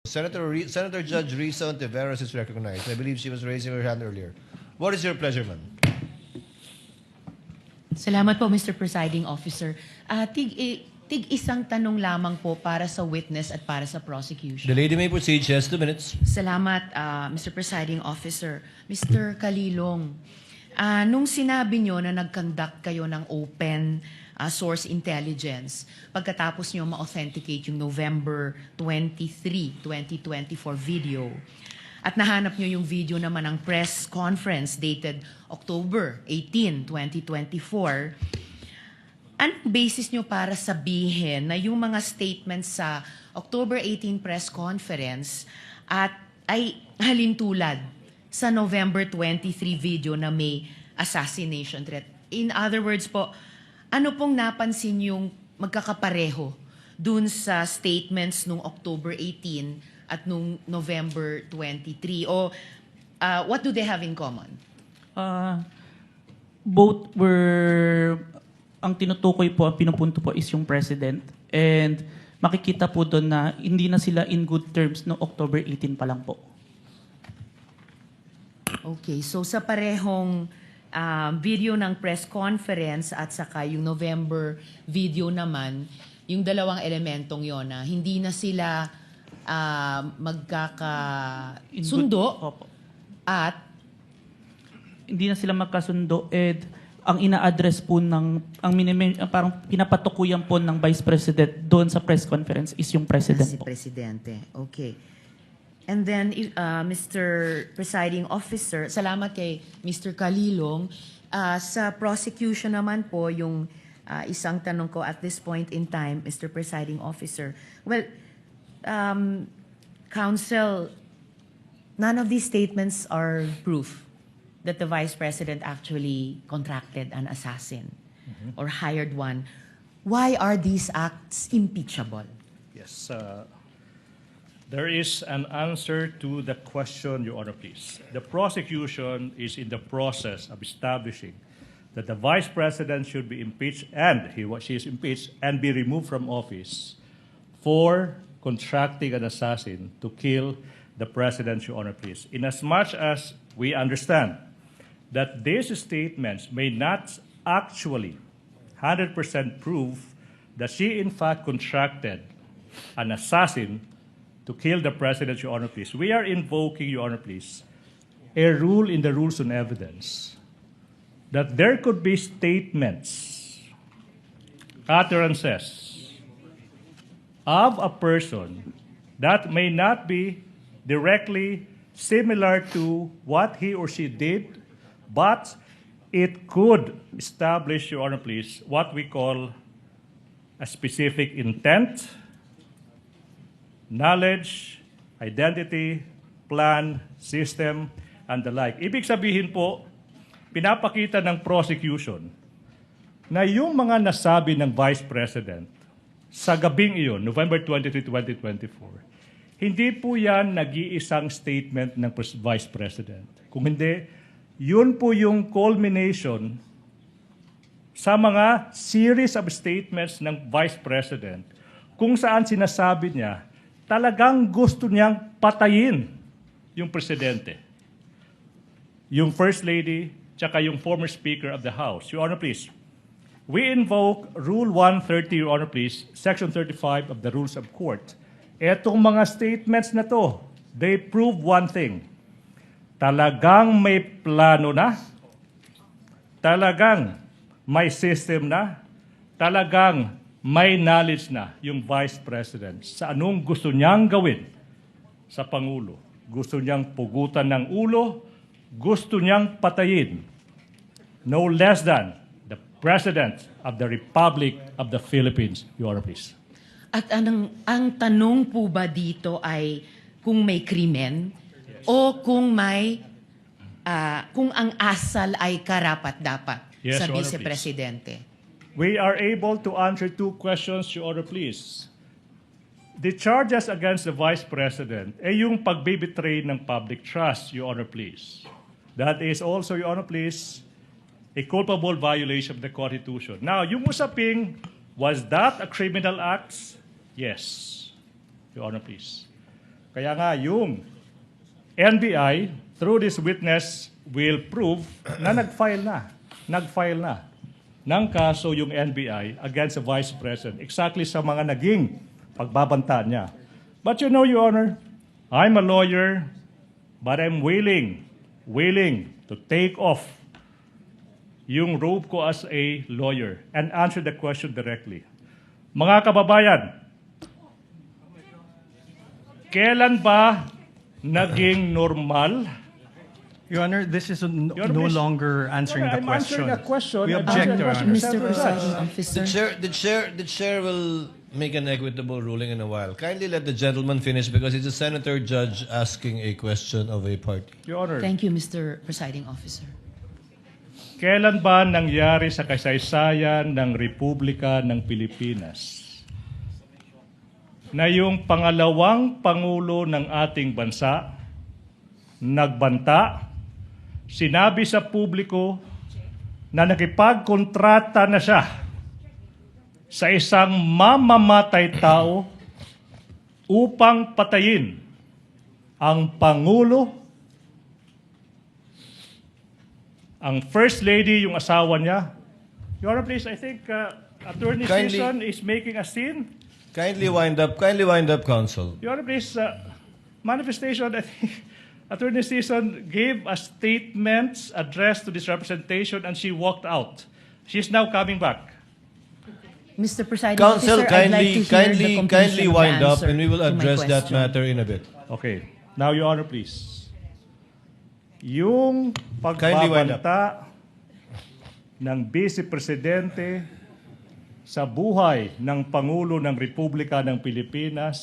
Senator Judge Risa Hontiveros is recognized. I believe she was raising her hand earlier. What is your pleasure, ma'am? Salamat po, Mr. Presiding Officer. Tig-isang tanong lamang po para sa witness at para sa prosecution. The lady may proceed. She has 2 minutes. Salamat, Mr. Presiding Officer. Mr. Kalilong, nung sinabi nyo na nag-conduct kayo ng open source intelligence, pagkatapos nyo ma-authenticate yung November 23, 2024 video, at nahanap nyo yung video naman ng press conference dated October 18, 2024, anong basis nyo para sabihin na yung mga statements sa October 18 press conference ay halintulad sa November 23 video na may assassination threat? In other words po, ano pong napansin yung magkakapareho dun sa statements nung October 18 at nung November 23? O what do they have in common? Both were, ang tinutukoy po, ang pinupunto po is yung president. And makikita po doon na hindi na sila in good terms no October 18 pa lang po. Okay, so sa parehong video ng press conference at saka yung November video naman, yung dalawang elementong yon na hindi na sila magkakasundo at hindi na sila magkasundo and ang ina-address po ng parang pinapatukuyan po ng Vice President doon sa press conference is yung President si po. Presidente. Okay. And then, Mr. Presiding Officer, salamat kay Mr. Kalilong. Sa prosecution naman po, yung isang tanong ko at this point in time, Mr. Presiding Officer. Well, Counsel, none of these statements are proof that the Vice President actually contracted an assassin or hired one. Why are these acts impeachable? Yes. There is an answer to the question, Your Honor, please. The prosecution is in the process of establishing that the Vice President should be impeached and she is impeached and be removed from office for contracting an assassin to kill the President, Your Honor, please. Inasmuch as we understand that these statements may not actually 100% prove that she in fact contracted an assassin to kill the President, Your Honor, please. We are invoking, Your Honor, please, a rule in the rules on evidence that there could be statements, utterances of a person that may not be directly similar to what he or she did, but it could establish, Your Honor, please, what we call a specific intent, knowledge, identity, plan, system, and the like. Ibig sabihin po, pinapakita ng prosecution na yung mga nasabi ng Vice President sa gabing iyon, November 23, 2024, hindi po yan nag-iisang statement ng Vice President. Kung hindi, yun po yung culmination sa mga series of statements ng Vice President kung saan sinasabi niya talagang gusto niyang patayin yung presidente, yung First Lady, tsaka yung former Speaker of the House. Your Honor, please. We invoke Rule 130, Your Honor, please, Section 35 of the Rules of Court. Etong mga statements na to, they prove one thing. Talagang may plano na, talagang may system na, talagang may knowledge na yung Vice President sa anong gusto niyang gawin sa Pangulo. Gusto niyang pugutan ng ulo, gusto niyang patayin no less than the President of the Republic of the Philippines. Your Honor, please. At ang tanong po ba dito ay kung may krimen o kung may kung ang asal ay karapat-dapat Yes, sa Your Honor, Vice-Presidente? We are able to answer 2 questions, Your Honor, please. The charges against the Vice President ay yung pagbibitray ng public trust, Your Honor, please. That is also, Your Honor, please, a culpable violation of the Constitution. Now, yung usaping, was that a criminal act? Yes, Your Honor, please. Kaya nga yung NBI, through this witness, will prove na nag-file na ng kaso yung NBI against the Vice President exactly sa mga naging pagbabanta niya. But you know, Your Honor, I'm a lawyer, but I'm willing to take off yung robe ko as a lawyer and answer the question directly. Mga kababayan, kailan ba naging normal? Your Honor, this is no please. longer answering the I'm question. answering a question. We I'm object, answering Your a Honor. question. Mr. Presiding Officer. The chair will make an equitable ruling in a while. Kindly let the gentleman finish because it's a senator judge asking a question of a party. Your Honor, Thank you, Mr. Presiding Officer. kailan ba nangyari sa kasaysayan ng Republika ng Pilipinas na yung pangalawang Pangulo ng ating bansa nagbanta, sinabi sa publiko na nakipagkontrata na siya sa isang mamamatay tao upang patayin ang Pangulo, ang First Lady, yung asawa niya. Your Honor, please, I think Attorney Kindly- Season is making a scene. Kindly wind up, counsel. Your Honor, please, manifestation, I think Attorney Season gave a statement addressed to this representation and she walked out. She's now coming back. Mr. Presiding Counsel, Officer, I'd like to hear the completion kindly of the wind up answer and we will to my address that question. matter in a bit. Okay. Now, Your Honor, please. Yung Kindly wind up. pagbabanta ng Vice Presidente sa buhay ng Pangulo ng Republika ng Pilipinas,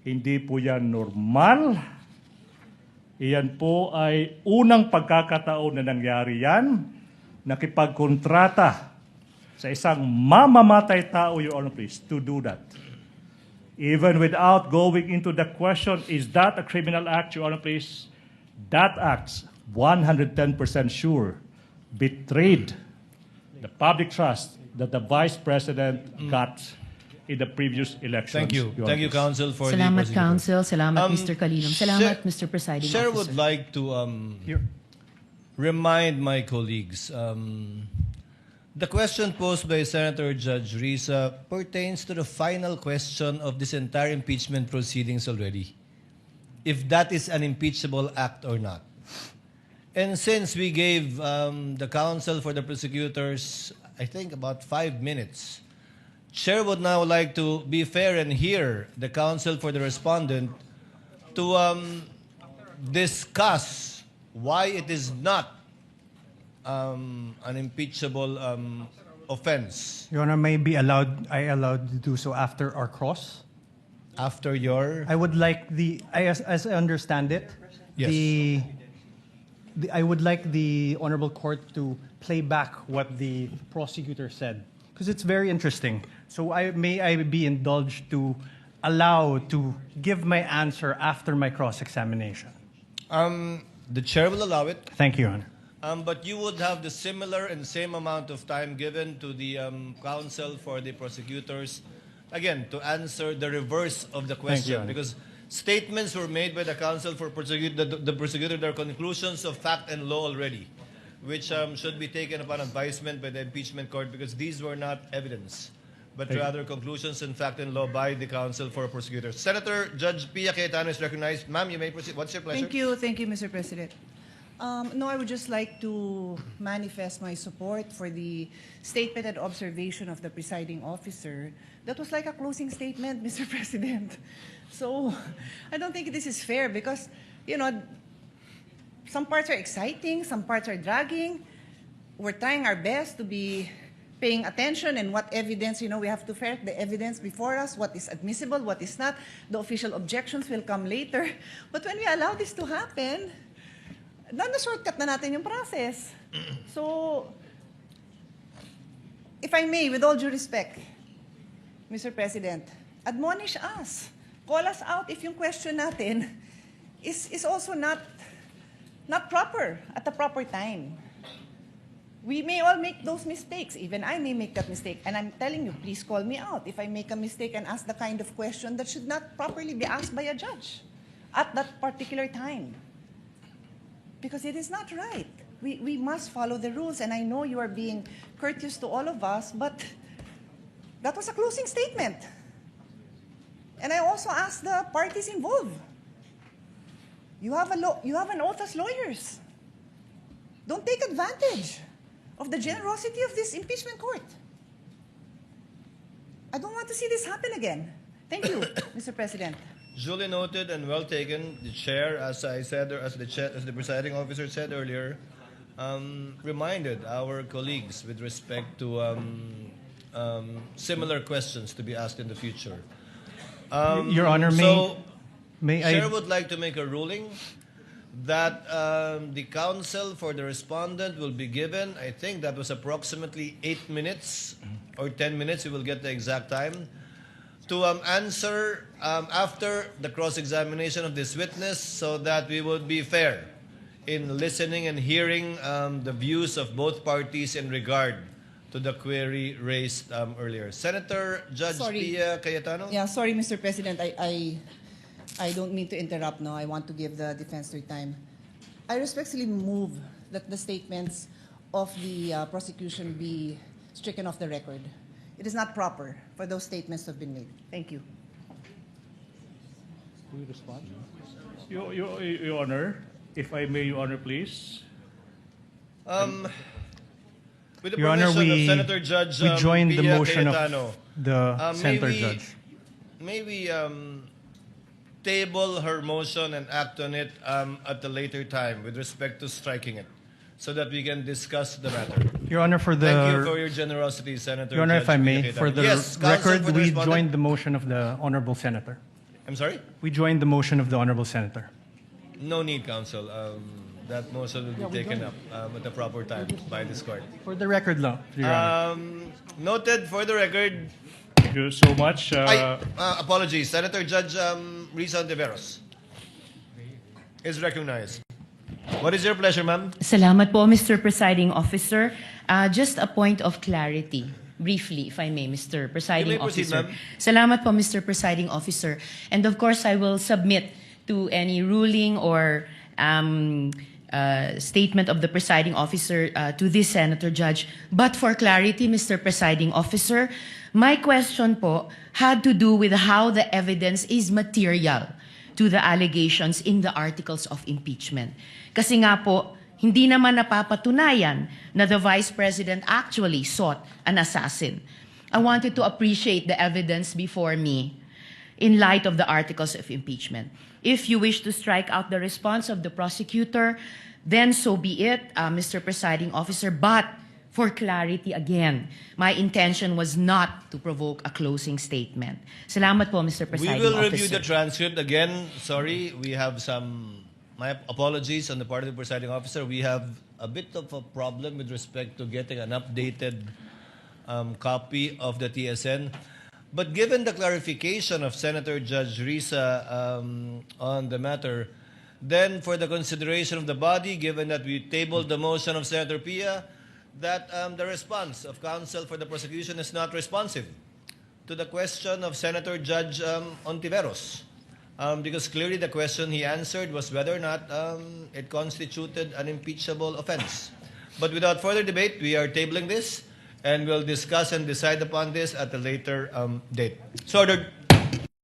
hindi po yan normal. Iyan po ay unang pagkakataon na nangyari yan, nakipagkontrata sa isang mamamatay tao, Your Honor, please, to do that. Even without going into the question, is that a criminal act, Your Honor, please? That act, 110% sure, betrayed the public trust that the Vice President got in the previous elections. Thank you. Your Thank you, Honor, please. counsel, for the Salamat, prosecutor. Counsel. Salamat, Mr. Kalilom. Salamat, Chair- Mr. Presiding Chair Officer. would like to remind my colleagues, the question posed by Senator Judge Risa pertains to the final question of this entire impeachment proceedings already. If that is an impeachable act or not. And since we gave the counsel for the prosecutors, I think about 5 minutes, Chair would now like to be fair and hear the counsel for the respondent to discuss why it is not an impeachable offense. Your Honor, I allowed to do so after our cross. After your... I would like as I understand it, Yes. I would like the Honorable Court to play back what the prosecutor said, because it's very interesting. So may I be indulged to allow to give my answer after my cross-examination? The Chair will allow it. Thank you, Your Honor. But you would have the similar and same amount of time given to the counsel for the prosecutors, again, to answer the reverse of the question. Honor. Because statements were made by the counsel for the prosecutor, there are conclusions of fact and law already, which should be taken upon advisement by the Impeachment Court because these were not evidence, but rather conclusions in fact and law by the counsel for prosecutors. Senator Judge Pia Cayetano is recognized. Ma'am, you may proceed. What's your pleasure? Thank you, Mr. President. No, I would just like to manifest my support for the statement and observation of the presiding officer. That was like a closing statement, Mr. President. So I don't think this is fair because, some parts are exciting, some parts are dragging. We're trying our best to be paying attention and what evidence, we have to ferret the evidence before us, what is admissible, what is not. The official objections will come later. But when we allow this to happen, na-shortcut na natin yung process. So, if I may, with all due respect, Mr. President, admonish us. Call us out if yung question natin is also not proper at the proper time. We may all make those mistakes. Even I may make that mistake. And I'm telling you, please call me out if I make a mistake and ask the kind of question that should not properly be asked by a judge at that particular time. Because it is not right. We must follow the rules. And I know you are being courteous to all of us, but that was a closing statement. And I also asked the parties involved. You have an oath as lawyers. Don't take advantage of the generosity of this impeachment court. I don't want to see this happen again. Thank you, Mr. President. Duly noted and well taken. The chair, as I said, or as the presiding officer said earlier, reminded our colleagues with respect to similar questions to be asked in the future. Your Honor, may I... Chair would like to make a ruling that the counsel for the respondent will be given, I think that was approximately 8 minutes or 10 minutes, we will get the exact time, to answer after the cross-examination of this witness so that we would be fair in listening and hearing the views of both parties in regard to the query raised earlier. Senator Judge Pia Cayetano? Yeah, sorry, Mr. President. I don't mean to interrupt now. I want to give the defense their time. I respectfully move that the statements of the prosecution be stricken off the record. It is not proper for those statements to have been made. Thank you. Will you respond? Your Honor, if I may, Your Honor, please. With the Your Honor, permission of Senator Judge we joined the Pia motion Cayetano, of the Senator Judge. May we table her motion and act on it at a later time with respect to striking it, so that we can discuss the matter. Your Honor, for the... Thank you for your generosity, Senator. Your Honor, Judge if I may, Pia for Cayetano. the Yes, counsel record, for the we respondent. joined the motion of the Honorable Senator. I'm sorry? We joined the motion of the Honorable Senator. No need, counsel. That motion will be taken up at the proper time by this court. For the record, Your Honor. Noted for the record. Thank you so much. Apologies. Senator Judge Risa Hontiveros is recognized. What is your pleasure, ma'am? Salamat po, Mr. Presiding Officer. Just a point of clarity, briefly, if I may, Mr. Presiding You may proceed, Officer. ma'am. Salamat po, Mr. Presiding Officer. And of course, I will submit to any ruling or statement of the presiding officer to this Senator Judge. But for clarity, Mr. Presiding Officer, my question po had to do with how the evidence is material to the allegations in the articles of impeachment. Kasi nga po, hindi naman napapatunayan na the Vice President actually sought an assassin. I wanted to appreciate the evidence before me in light of the articles of impeachment. If you wish to strike out the response of the prosecutor, then so be it, Mr. Presiding Officer. But for clarity again, my intention was not to provoke a closing statement. Salamat po, Mr. Presiding We will Officer. review the transcript again. Sorry, we have my apologies on the part of the presiding officer. We have a bit of a problem with respect to getting an updated copy of the TSN. But given the clarification of Senator Judge Risa on the matter, then for the consideration of the body, given that we tabled the motion of Senator Pia, that the response of counsel for the prosecution is not responsive to the question of Senator Judge Hontiveros. Because clearly the question he answered was whether or not it constituted an impeachable offense. But without further debate, we are tabling this, and we'll discuss and decide upon this at a later date. So ordered.